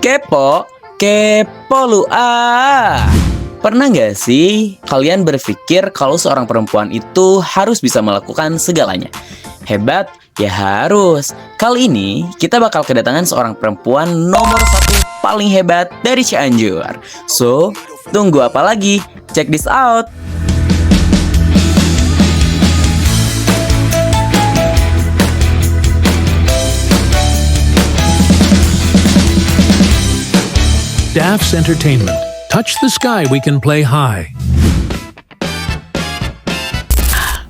Kepo, kepo lu ah. Pernah nggak sih kalian berpikir kalau seorang perempuan itu harus bisa melakukan segalanya? Hebat? Ya harus. Kali ini kita bakal kedatangan seorang perempuan nomor 1 paling hebat dari Cianjur. So, tunggu apa lagi? Check this out. Daff's Entertainment. Touch the sky, we can play high.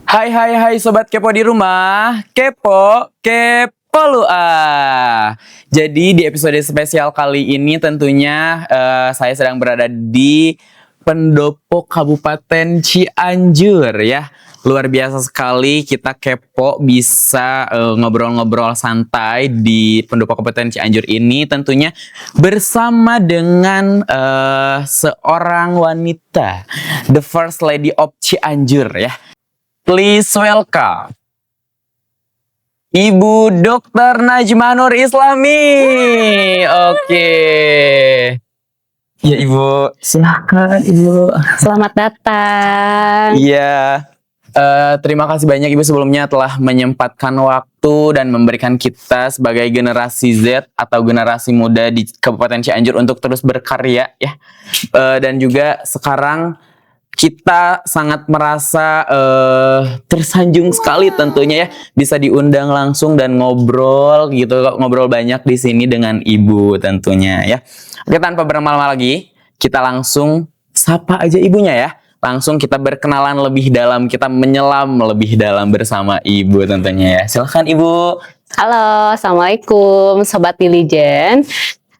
Hai Sobat Kepo di rumah. Kepo, kepo lu ah. Jadi di episode spesial kali ini tentunya saya sedang berada di Pendopo Kabupaten Cianjur ya. Luar biasa sekali kita kepo bisa ngobrol-ngobrol santai di Pendopo Kabupaten Cianjur ini tentunya bersama dengan seorang wanita, the first lady of Cianjur ya. Please welcome Ibu Dr. Najmah Nur Islami. Oke. Ya Ibu, silakan Ibu. Selamat datang. Iya. Terima kasih banyak Ibu sebelumnya telah menyempatkan waktu dan memberikan kita sebagai generasi Z atau generasi muda di Kabupaten Cianjur untuk terus berkarya ya. Dan juga sekarang kita sangat merasa tersanjung sekali tentunya ya bisa diundang langsung dan ngobrol gitu, ngobrol banyak di sini dengan Ibu tentunya ya. Oke, tanpa berlama-lama lagi, kita langsung sapa aja ibunya ya. Langsung kita berkenalan lebih dalam, kita menyelam lebih dalam bersama Ibu tentunya ya. Silakan Ibu. Halo, Assalamualaikum Sobat Dilijen.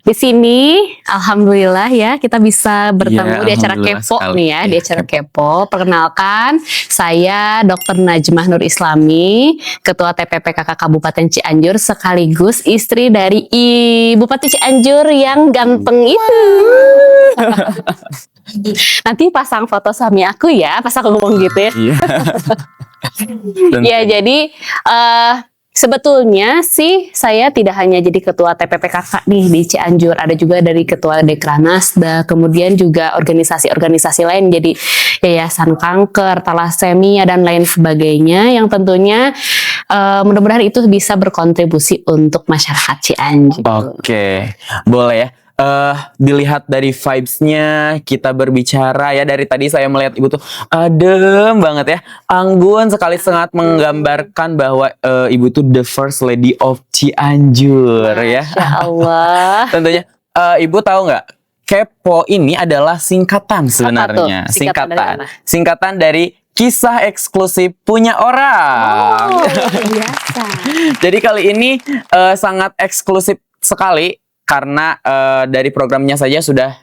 Di sini alhamdulillah ya kita bisa bertemu Ya, di acara alhamdulillah Kepo sekali. nih ya, di acara Kepo. Perkenalkan, saya Dr. Najmah Nur Islami, Ketua TPPKK Kabupaten Cianjur sekaligus istri dari Bupati Cianjur yang ganteng itu. Nanti pasang foto suami aku ya, pas aku ngomong gitu ya. Iya. Ya, jadi sebetulnya sih saya tidak hanya jadi ketua TPPKK nih di Cianjur, ada juga dari ketua Dekranasda, kemudian juga organisasi-organisasi lain jadi Yayasan Kanker, Thalassemia dan lain sebagainya yang tentunya mudah-mudahan itu bisa berkontribusi untuk masyarakat Cianjur. Oke, boleh ya. Dilihat dari vibes-nya kita berbicara ya, dari tadi saya melihat Ibu tuh adem banget ya, anggun sekali, sangat menggambarkan bahwa Ibu tuh the first lady of Cianjur ya. Masya Allah. Tentunya Ibu tahu nggak, Kepo ini adalah singkatan sebenarnya. Apa tuh? Singkatan dari mana? Singkatan dari kisah eksklusif punya orang. Oh, biasa. Jadi kali ini sangat eksklusif sekali karena dari programnya saja sudah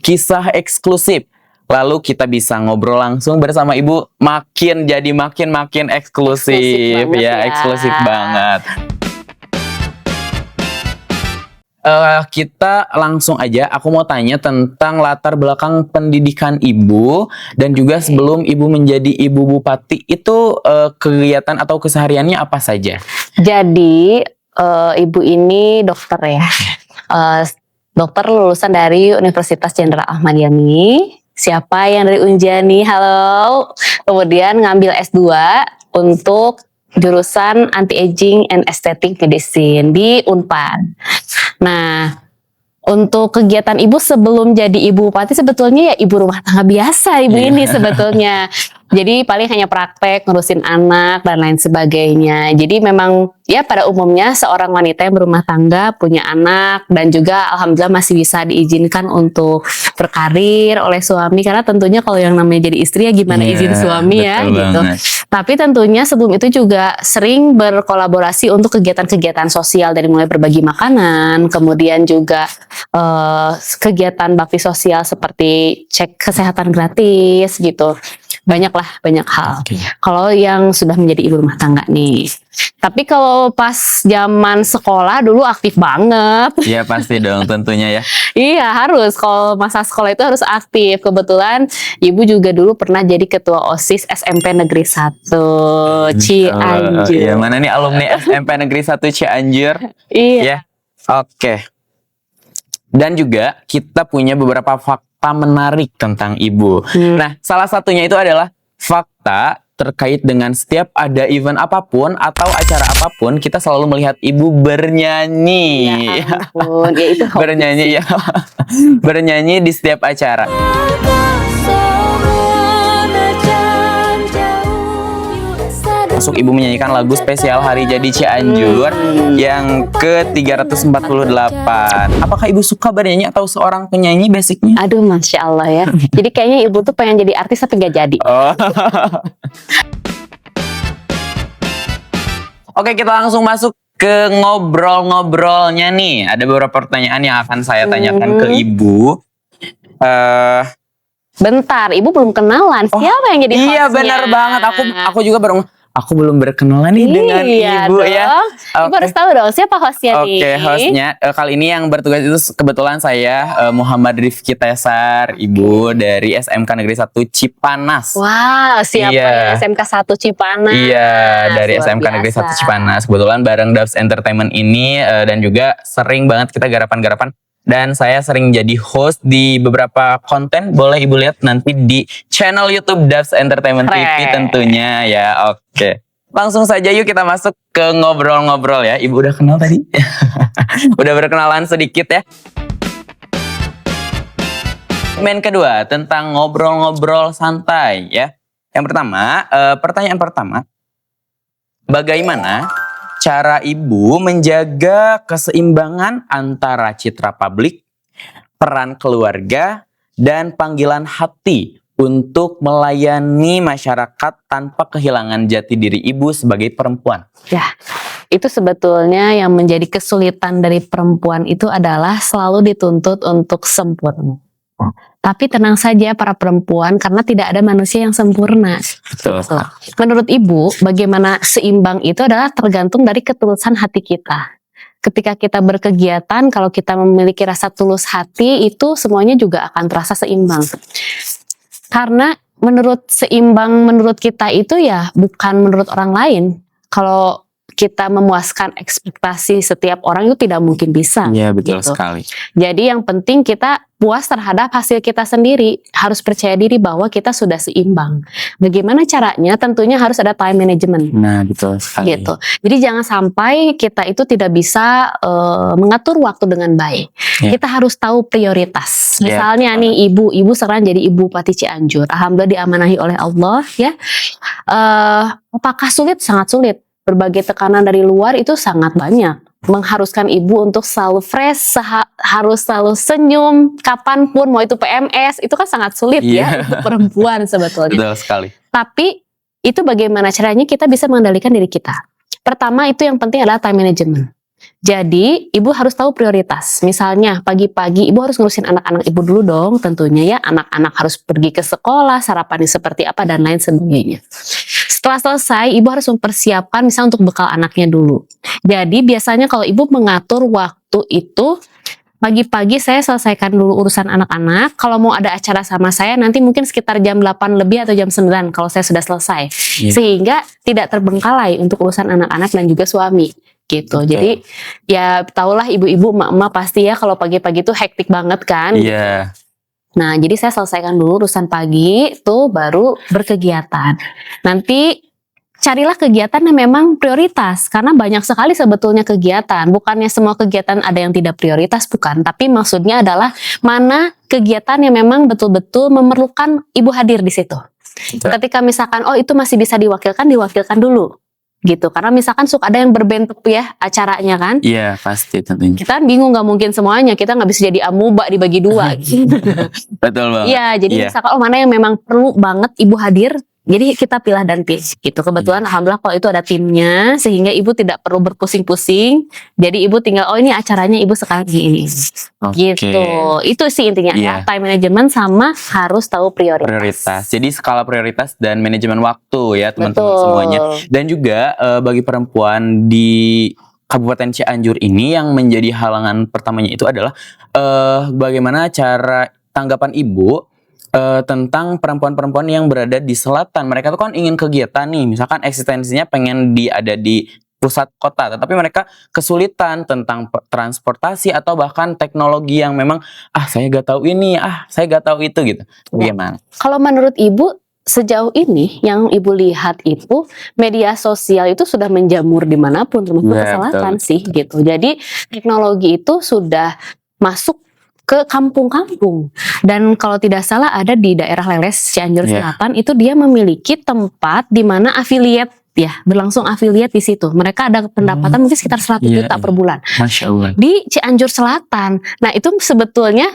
kisah eksklusif. Lalu kita bisa ngobrol langsung bersama Ibu, makin eksklusif Eksklusif ya, banget ya. eksklusif banget. Kita langsung aja, aku mau tanya tentang latar belakang pendidikan Ibu dan juga sebelum Ibu menjadi Ibu Bupati itu kegiatan atau kesehariannya apa saja? Jadi ibu ini dokter ya, dokter lulusan dari Universitas Jenderal Ahmad Yani. Siapa yang dari Unjani? Halo. Kemudian ngambil S2 untuk jurusan Anti-Aging and Aesthetic Medicine di Unpad. Nah, untuk kegiatan ibu sebelum jadi ibu bupati sebetulnya ya ibu rumah tangga biasa ibu ini sebetulnya. Jadi paling hanya praktek, ngurusin anak dan lain sebagainya. Jadi memang ya pada umumnya seorang wanita yang berumah tangga, punya anak dan juga alhamdulillah masih bisa diizinkan untuk berkarir oleh suami. Karena tentunya kalau yang namanya jadi istri ya gimana izin suami ya gitu. Tapi tentunya sebelum itu juga sering berkolaborasi untuk kegiatan-kegiatan sosial dari mulai berbagi makanan, kemudian juga kegiatan bakti sosial seperti cek kesehatan gratis gitu. Banyak hal. Oke. Kalau yang sudah menjadi ibu rumah tangga nih. Tapi kalau pas zaman sekolah dulu aktif banget. Iya pasti dong tentunya ya. Iya harus, kalau masa sekolah itu harus aktif. Kebetulan ibu juga dulu pernah jadi ketua OSIS SMP Negeri 1 Cianjur. Iya, mana nih alumni SMP Negeri 1 Cianjur? Iya. Ya. Oke. Dan juga kita punya beberapa fakta menarik tentang ibu. Nah, salah satunya itu adalah fakta terkait dengan setiap ada event apapun atau acara apapun, kita selalu melihat ibu bernyanyi. Ya ampun, ya itu hobi Bernyanyi sih. ya. Bernyanyi di setiap acara. Masuk ibu menyanyikan lagu spesial Hari Jadi Cianjur yang ke-348. Apakah ibu suka bernyanyi atau seorang penyanyi basicnya? Aduh, Masya Allah ya. Jadi kayaknya ibu tuh pengen jadi artis tapi gak jadi. Oh. Oke, kita langsung masuk ke ngobrol-ngobrolnya nih. Ada beberapa pertanyaan yang akan saya tanyakan ke ibu. Bentar, ibu belum kenalan. Siapa yang jadi hostnya? Iya, benar banget. Aku juga aku belum berkenalan nih dengan ibu dong. ya. Ibu harus tahu dong siapa hostnya nih. Oke, hostnya kali ini yang bertugas itu kebetulan saya Muhammad Rifki Tesar, ibu dari SMK Negeri 1 Cipanas. Wow, siapa Iya. ya SMK 1 Cipanas? Iya, dari Luar SMK Negeri 1 biasa. Cipanas. Kebetulan bareng Dubs Entertainment ini dan juga sering banget kita garapan-garapan. Dan saya sering jadi host di beberapa konten. Boleh ibu lihat nanti di channel YouTube Dubs Entertainment TV Keren. tentunya ya. Oke. Langsung saja yuk kita masuk ke ngobrol-ngobrol ya. Ibu udah kenal tadi? Udah berkenalan sedikit ya. Segmen kedua tentang ngobrol-ngobrol santai ya. Yang pertama, pertanyaan pertama. Bagaimana cara ibu menjaga keseimbangan antara citra publik, peran keluarga, dan panggilan hati untuk melayani masyarakat tanpa kehilangan jati diri ibu sebagai perempuan? Ya, itu sebetulnya yang menjadi kesulitan dari perempuan itu adalah selalu dituntut untuk sempurna. Tapi tenang saja para perempuan, karena tidak ada manusia yang sempurna. Betul. Menurut ibu, bagaimana seimbang itu adalah tergantung dari ketulusan hati kita. Ketika kita berkegiatan, kalau kita memiliki rasa tulus hati, itu semuanya juga akan terasa seimbang. Karena menurut kita itu ya bukan menurut orang lain. Kalau kita memuaskan ekspektasi setiap orang itu tidak mungkin bisa. Iya, betul gitu. sekali. Jadi yang penting kita puas terhadap hasil kita sendiri. Harus percaya diri bahwa kita sudah seimbang. Bagaimana caranya? Tentunya harus ada time management. Nah, betul sekali. Gitu. Jadi jangan sampai kita itu tidak bisa mengatur waktu dengan baik. Ya. Kita harus tahu prioritas. Ya, Misalnya betul. nih ibu sekarang jadi ibu Bupati Cianjur. Alhamdulillah diamanahi oleh Allah ya. Apakah sulit? Sangat sulit. Berbagai tekanan dari luar itu sangat banyak. Mengharuskan ibu untuk selalu fresh, harus selalu senyum, kapanpun, mau itu PMS, itu kan sangat sulit ya untuk perempuan sebetulnya. Betul sekali. Tapi itu bagaimana caranya kita bisa mengendalikan diri kita. Pertama itu yang penting adalah time management. Jadi ibu harus tahu prioritas. Misalnya pagi-pagi ibu harus ngurusin anak-anak ibu dulu dong tentunya ya. Anak-anak harus pergi ke sekolah, sarapannya seperti apa dan lain sebagainya. Setelah selesai ibu harus mempersiapkan misalnya untuk bekal anaknya dulu. Jadi biasanya kalau ibu mengatur waktu itu pagi-pagi saya selesaikan dulu urusan anak-anak. Kalau mau ada acara sama saya nanti mungkin sekitar jam 8 lebih atau jam 9 kalau saya sudah selesai. Iya. Sehingga tidak terbengkalai untuk urusan anak-anak dan juga suami gitu. Betul. Jadi ya tahulah ibu-ibu emak-emak pasti ya kalau pagi-pagi itu hektik banget kan. Iya. Nah, jadi saya selesaikan dulu urusan pagi, tuh baru berkegiatan. Nanti carilah kegiatan yang memang prioritas, karena banyak sekali sebetulnya kegiatan. Bukannya semua kegiatan ada yang tidak prioritas, bukan. Tapi maksudnya adalah mana kegiatan yang memang betul-betul memerlukan ibu hadir di situ. Betul. Ketika misalkan, oh itu masih bisa diwakilkan dulu. Gitu, karena misalkan suka ada yang berbentuk ya acaranya kan. Iya, pasti tentunya. Kita bingung, nggak mungkin semuanya, kita nggak bisa jadi amuba dibagi dua gitu. Betul banget. Iya, jadi Iya. misalkan mana yang memang perlu banget ibu hadir, jadi kita pilih dan pilih gitu. Kebetulan alhamdulillah kalau itu ada timnya, sehingga ibu tidak perlu berpusing-pusing. Jadi ibu tinggal, oh ini acaranya ibu sekarang ini. Oke. Gitu. Itu sih intinya Iya. ya, time management sama harus tahu Prioritas. Jadi skala prioritas dan manajemen waktu ya teman-teman Betul. semuanya. Dan juga bagi perempuan di Kabupaten Cianjur ini yang menjadi halangan pertamanya itu adalah bagaimana cara tanggapan ibu tentang perempuan-perempuan yang berada di selatan. Mereka tuh kan ingin kegiatan nih, misalkan eksistensinya pengen ada di pusat kota, tetapi mereka kesulitan tentang transportasi atau bahkan teknologi yang memang saya gak tahu ini, saya gak tahu itu gitu. Bagaimana? Kalau menurut Ibu, sejauh ini yang Ibu lihat itu media sosial itu sudah menjamur dimanapun, termasuk ke selatan sih gitu. Jadi teknologi itu sudah masuk ke kampung-kampung, dan kalau tidak salah ada di daerah Leles Cianjur Selatan itu dia memiliki tempat di mana afiliat berlangsung afiliat di situ. Mereka ada pendapatan mungkin sekitar 100 juta per bulan. Masya Allah. Di Cianjur Selatan. Nah itu sebetulnya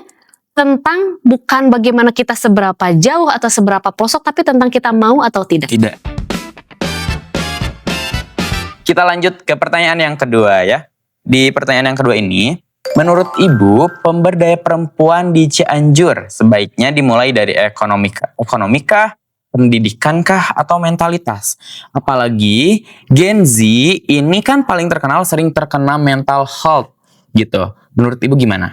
tentang bukan bagaimana kita seberapa jauh atau seberapa pelosok, tapi tentang kita mau atau tidak. Tidak. Kita lanjut ke pertanyaan yang kedua ya. Di pertanyaan yang kedua ini, menurut Ibu, pemberdaya perempuan di Cianjur sebaiknya dimulai dari ekonomikah, pendidikankah, atau mentalitas? Apalagi Gen Z ini kan paling terkenal sering terkena mental health gitu. Menurut Ibu gimana?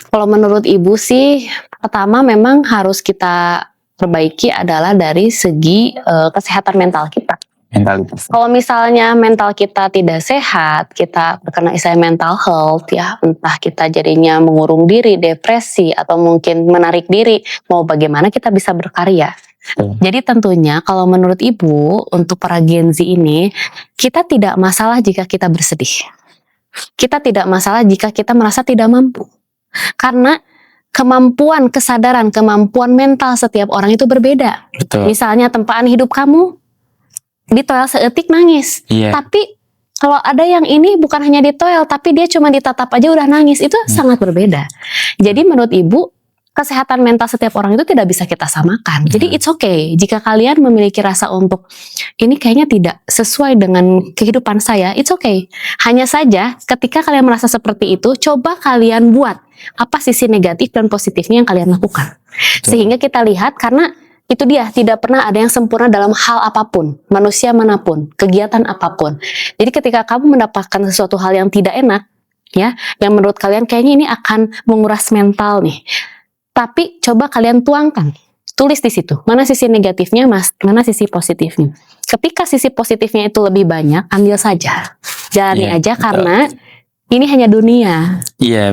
Kalau menurut Ibu sih, pertama memang harus kita perbaiki adalah dari segi kesehatan mental kita. Mentalitas. Kalau misalnya mental kita tidak sehat, kita terkena istilah mental health ya, entah kita jadinya mengurung diri, depresi, atau mungkin menarik diri, mau bagaimana kita bisa berkarya. Jadi tentunya kalau menurut Ibu, untuk para Gen Z ini, kita tidak masalah jika kita bersedih. Kita tidak masalah jika kita merasa tidak mampu. Karena kemampuan, kesadaran, kemampuan mental setiap orang itu berbeda. Betul. Misalnya tempaan hidup kamu, ditoel seetik nangis. Tapi kalau ada yang ini bukan hanya ditoel, tapi dia cuma ditatap aja udah nangis, itu sangat berbeda. Jadi menurut Ibu, kesehatan mental setiap orang itu tidak bisa kita samakan. Jadi it's okay jika kalian memiliki rasa untuk ini kayaknya tidak sesuai dengan kehidupan saya, it's okay. Hanya saja ketika kalian merasa seperti itu, coba kalian buat apa sisi negatif dan positifnya yang kalian lakukan. Sehingga kita lihat, karena itu dia, tidak pernah ada yang sempurna dalam hal apapun, manusia manapun, kegiatan apapun. Jadi ketika kamu mendapatkan sesuatu hal yang tidak enak, ya, yang menurut kalian kayaknya ini akan menguras mental nih, tapi coba kalian tuangkan, tulis di situ, mana sisi negatifnya, mana sisi positifnya. Ketika sisi positifnya itu lebih banyak, ambil saja, jalani aja, karena ini hanya dunia,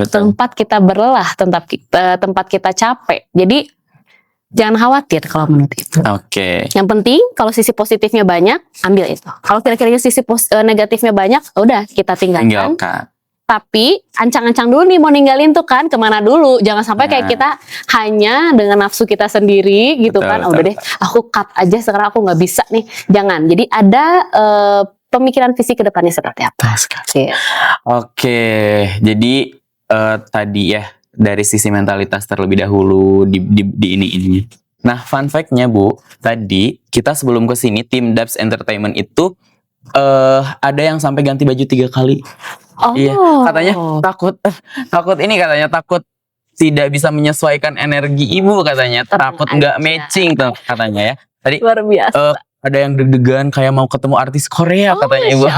tempat kita berlelah, tempat kita capek. Jadi jangan khawatir kalau menurut itu. Yang penting kalau sisi positifnya banyak, ambil itu. Kalau kira-kira sisi negatifnya banyak, udah kita tinggalkan. Tapi ancang-ancang dulu nih mau ninggalin tuh kan, kemana dulu? Jangan sampai kayak kita hanya dengan nafsu kita sendiri gitu kan. Udah deh, aku cut aja sekarang, aku nggak bisa nih. Jangan. Jadi ada pemikiran visi ke depannya seperti apa. Jadi tadi ya, dari sisi mentalitas terlebih dahulu di ini. Nah, fun fact-nya Bu, tadi kita sebelum kesini tim Dabs Entertainment itu ada yang sampai ganti baju 3 kali. Iya, katanya takut tidak bisa menyesuaikan energi Ibu katanya, takut nggak matching tuh katanya ya. Tadi luar biasa. ada yang deg-degan kayak mau ketemu artis Korea katanya Ibu. Ya.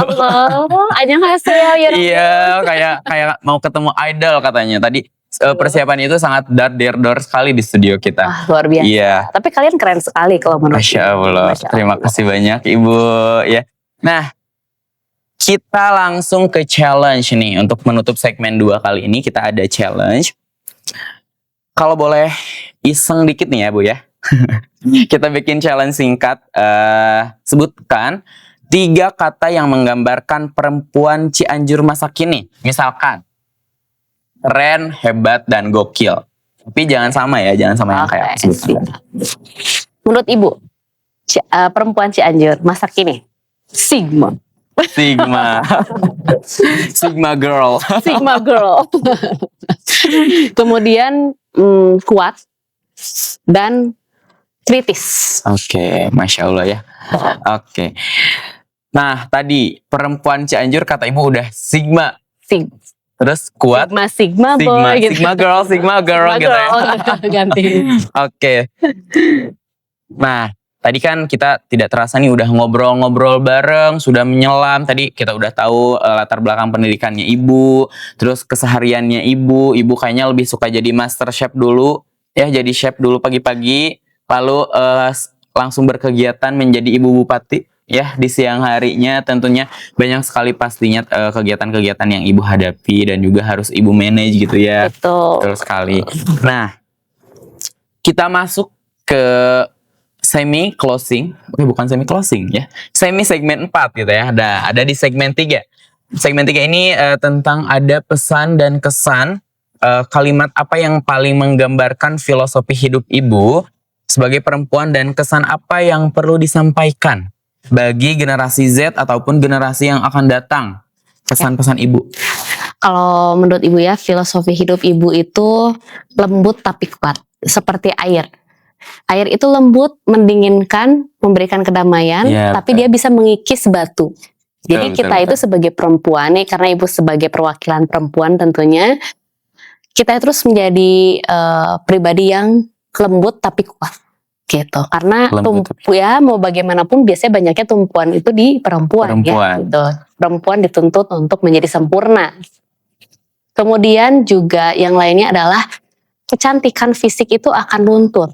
Iya, kayak mau ketemu idol katanya. Tadi persiapan itu sangat dar sekali di studio kita. Luar biasa. Iya. Tapi kalian keren sekali kalau menurut Masya Allah. Terima kasih banyak Ibu ya. Nah, kita langsung ke challenge nih. Untuk menutup segmen 2 kali ini kita ada challenge. Kalau boleh iseng dikit nih ya Bu ya. Kita bikin challenge singkat. Sebutkan 3 kata yang menggambarkan perempuan Cianjur masa kini. Misalkan keren, hebat, dan gokil. Tapi jangan sama ya, jangan sama yang kayak aku sebutkan. Menurut Ibu, perempuan Cianjur masa kini, Sigma girl. Kemudian kuat dan kritis. Oke, Masya Allah ya. Oke. Nah, tadi perempuan Cianjur kata Ibu udah Sigma. Terus kuat. Sigma boy gitu. Sigma girl gitu ya. Ganti. Oke. Nah, tadi kan kita tidak terasa nih udah ngobrol-ngobrol bareng, sudah menyelam. Tadi kita udah tahu latar belakang pendidikannya Ibu, terus kesehariannya Ibu. Ibu kayaknya lebih suka jadi master chef dulu, ya jadi chef dulu pagi-pagi, lalu langsung berkegiatan menjadi ibu bupati. ya di siang harinya tentunya banyak sekali pastinya kegiatan-kegiatan yang ibu hadapi dan juga harus ibu manage gitu ya. Betul. Betul sekali. Nah, kita masuk ke semi closing, bukan semi closing ya, semi segmen 4 gitu ya. Ada di segmen 3. Segmen 3 ini tentang ada pesan dan kesan, kalimat apa yang paling menggambarkan filosofi hidup ibu sebagai perempuan dan kesan apa yang perlu disampaikan bagi generasi Z ataupun generasi yang akan datang. Pesan-pesan ibu. Kalau menurut ibu ya, filosofi hidup ibu itu lembut tapi kuat, seperti air. Air itu lembut, mendinginkan, memberikan kedamaian, Ya, tapi betul. dia bisa mengikis batu. Jadi Betul, kita betul, itu sebagai perempuan nih, karena ibu sebagai perwakilan perempuan tentunya, kita terus menjadi pribadi yang lembut tapi kuat. Gitu. Karena Lembut ya mau bagaimanapun biasanya banyaknya tumpuan itu di perempuan. Ya. Perempuan. Gitu. Perempuan dituntut untuk menjadi sempurna. Kemudian juga yang lainnya adalah kecantikan fisik itu akan luntur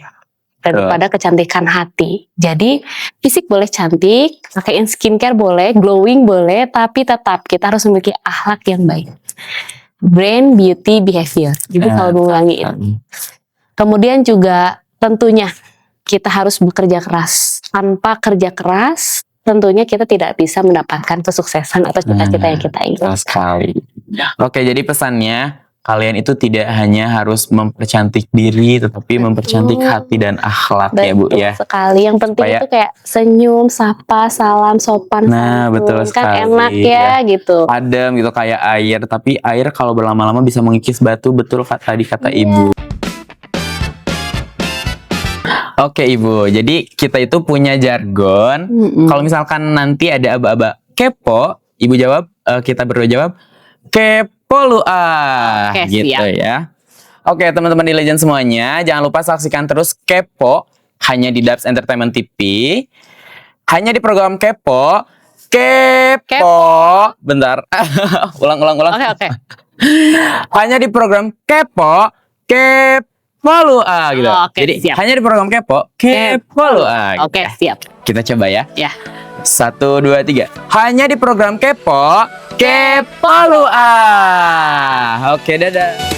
daripada kecantikan hati. Jadi fisik boleh cantik, pakaiin skincare boleh, glowing boleh, tapi tetap kita harus memiliki akhlak yang baik. Brain, beauty, behavior. Jadi selalu mengulangi itu. Kemudian juga tentunya kita harus bekerja keras. Tanpa kerja keras, tentunya kita tidak bisa mendapatkan kesuksesan atau cita-cita yang kita ingin. Betul sekali. Oke, jadi pesannya kalian itu tidak hanya harus mempercantik diri, tetapi mempercantik hati dan akhlak ya Bu Betul ya. sekali. Yang penting Supaya- itu kayak senyum, sapa, salam, sopan, Nah, santun. betul Kan sekali, enak ya gitu. Adem gitu kayak air, tapi air kalau berlama-lama bisa mengikis batu, betul tadi kata Iya. Ibu. Oke Ibu, jadi kita itu punya jargon. Kalau misalkan nanti ada aba-aba kepo, Ibu jawab, kita berdua jawab, kepo lu ah, Oke, gitu siap. ya. Oke teman-teman di Legend semuanya, jangan lupa saksikan terus Kepo hanya di Dubs Entertainment TV, hanya di program Kepo. Bentar, ulang. Oke. Hanya di program Kepo lu ah gitu. Oke, Jadi siap. hanya di program Kepo lu ah. Oke, siap. Kita coba ya. Ya. 1, 2, 3. Hanya di program Kepo lu ah. Oke, dadah.